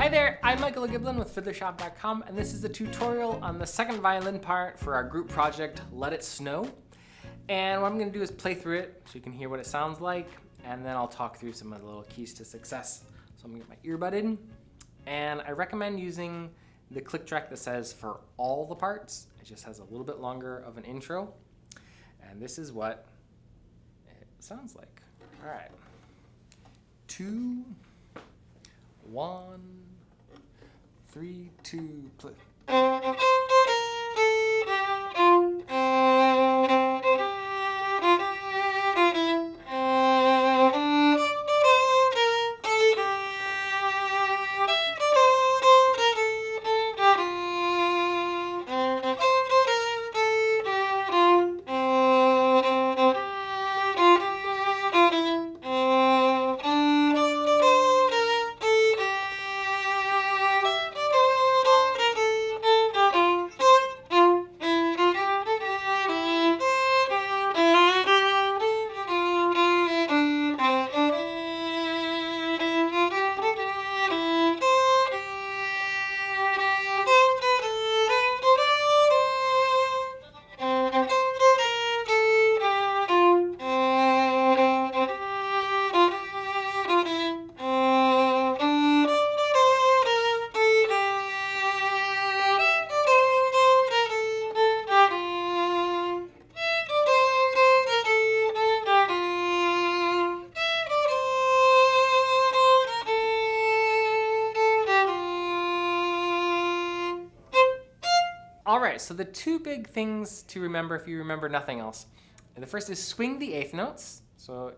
Hi there, I'm Michael Giblin with Fiddlershop.com, and this is a tutorial on the second violin part for our group project, Let It Snow. And what I'm going to do is play through it so you can hear what it sounds like, and then I'll talk through some of the little keys to success. So I'm going to get my earbud in, and I recommend using the click track that says for all the parts. It just has a little bit longer of an intro, and this is what it sounds like. All right, 2, 1, 3, 2, play. All right, so the two big things to remember if you remember nothing else. The first is swing the eighth notes. So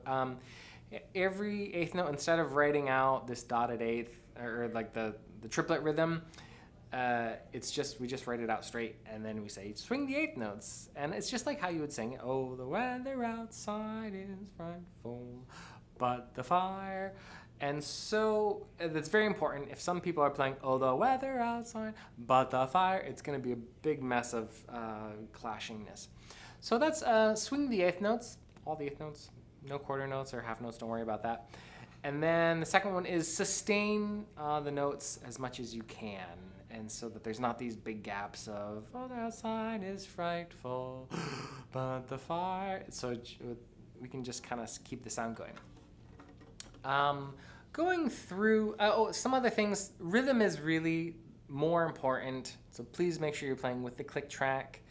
every eighth note, instead of writing out this dotted eighth or like the triplet rhythm, we just write it out straight, and then we say swing the eighth notes. And it's just like how you would sing it. Oh, the weather outside is frightful, but the fire. And so that's very important. If some people are playing, oh, the weather outside, but the fire, it's going to be a big mess of clashingness. So that's swing the eighth notes, all the eighth notes, no quarter notes or half notes, don't worry about that. And then the second one is sustain the notes as much as you can. And so that there's not these big gaps of, oh, the outside is frightful, but the fire. So we can just kind of keep the sound going. Going through, some other things, rhythm is really more important, so please make sure you're playing with the click track.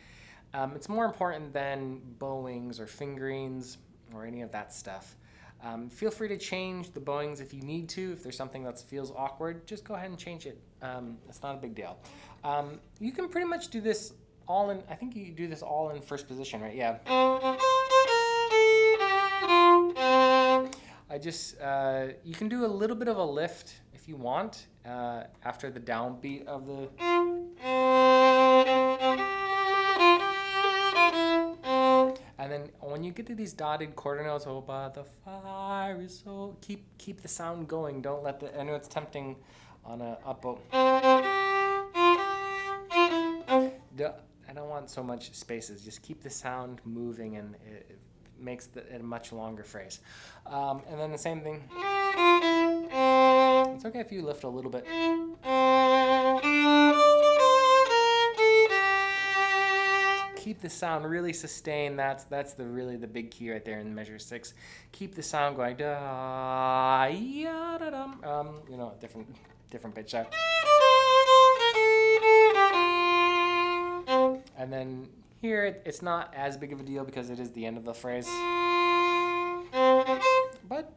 It's more important than bowings or fingerings or any of that stuff. Feel free to change the bowings if you need to. If there's something that feels awkward, just go ahead and change it. It's not a big deal. You can pretty much do this all in, I think you do this all in first position, right? Yeah. You can do a little bit of a lift if you want after the downbeat of the. And then when you get to these dotted quarter notes, oh, but the fire is so. Keep the sound going. Don't let I know it's tempting on a up. I don't want so much spaces. Just keep the sound moving, and it makes it a much longer phrase. And then the same thing. It's okay if you lift a little bit. Keep the sound really sustained. That's really the big key right there in measure 6. Keep the sound going. Da, ya, da, dum. Different pitch there. And then here, it's not as big of a deal because it is the end of the phrase. But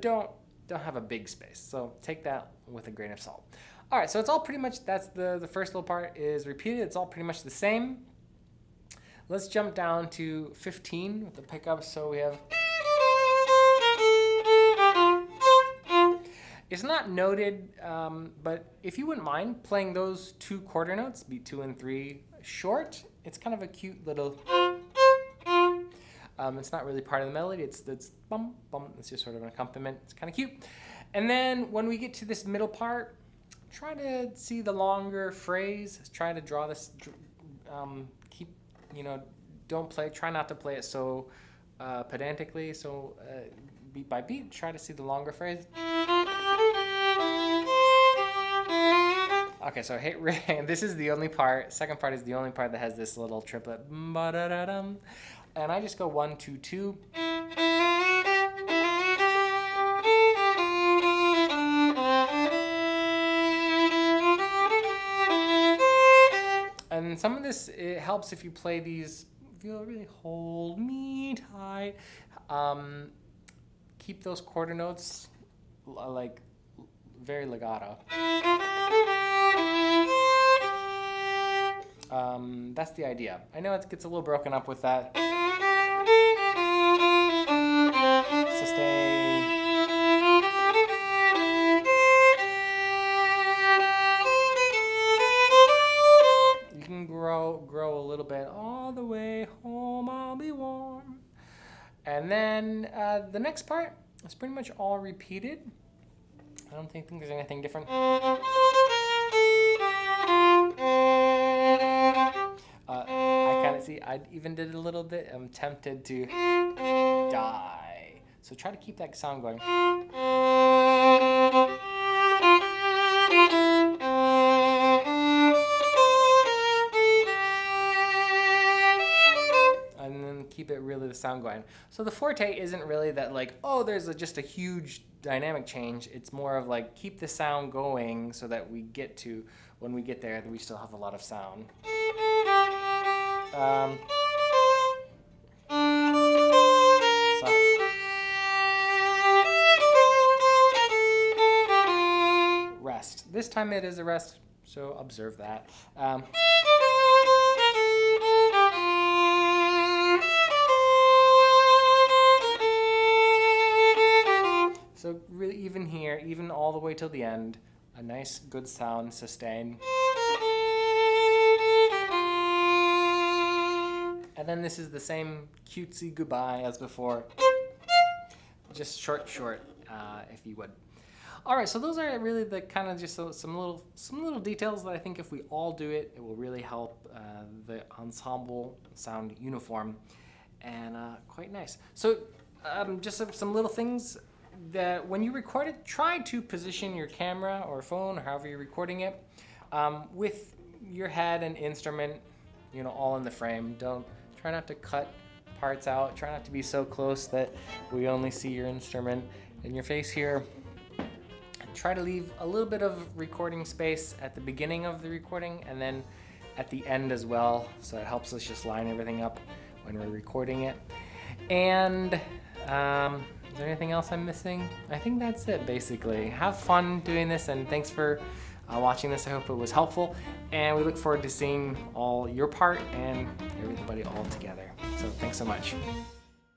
don't have a big space. So take that with a grain of salt. All right, so it's all pretty much, that's the first little part is repeated. It's all pretty much the same. Let's jump down to 15 with the pickups. So we have. It's not noted, but if you wouldn't mind playing those 2 quarter notes, beat 2 and 3, short, it's kind of a cute little. It's not really part of the melody. It's bum bum. It's just sort of an accompaniment. It's kind of cute. And then when we get to this middle part, try to see the longer phrase. Try to draw this. Try not to play it so pedantically. So beat by beat, try to see the longer phrase. Okay, so hit ring. This is the only part. Second part is the only part that has this little triplet. Ba-da-da-dum. And I just go 1, 2, 2. And some of this, it helps if you play these. If you really hold me tight, keep those quarter notes like very legato. That's the idea. I know it gets a little broken up with that. Sustain. You can grow a little bit. All the way home I'll be warm. And then the next part is pretty much all repeated. I don't think there's anything different. I kind of see, I even did it a little bit. I'm tempted to die. So try to keep that sound going. And then keep it really the sound going. So the forte isn't really that like, oh, there's just a huge dynamic change. It's more of like, keep the sound going so that we get to, when we get there, we still have a lot of sound. Rest. This time it is a rest, so observe that. So really even here, even all the way till the end, a nice good sound, sustain. And then this is the same cutesy goodbye as before. Just short, if you would. All right, so those are really the kind of just some little details that I think if we all do it, it will really help the ensemble sound uniform and quite nice. So just some little things that when you record it, try to position your camera or phone or however you're recording it with your head and instrument, all in the frame. Try not to cut parts out. Try not to be so close that we only see your instrument and your face here. Try to leave a little bit of recording space at the beginning of the recording and then at the end as well, so it helps us just line everything up when we're recording it. And is there anything else I'm missing? I think that's it, basically. Have fun doing this, and thanks for watching this. I hope it was helpful, and we look forward to seeing all your part and everybody all together. So thanks so much.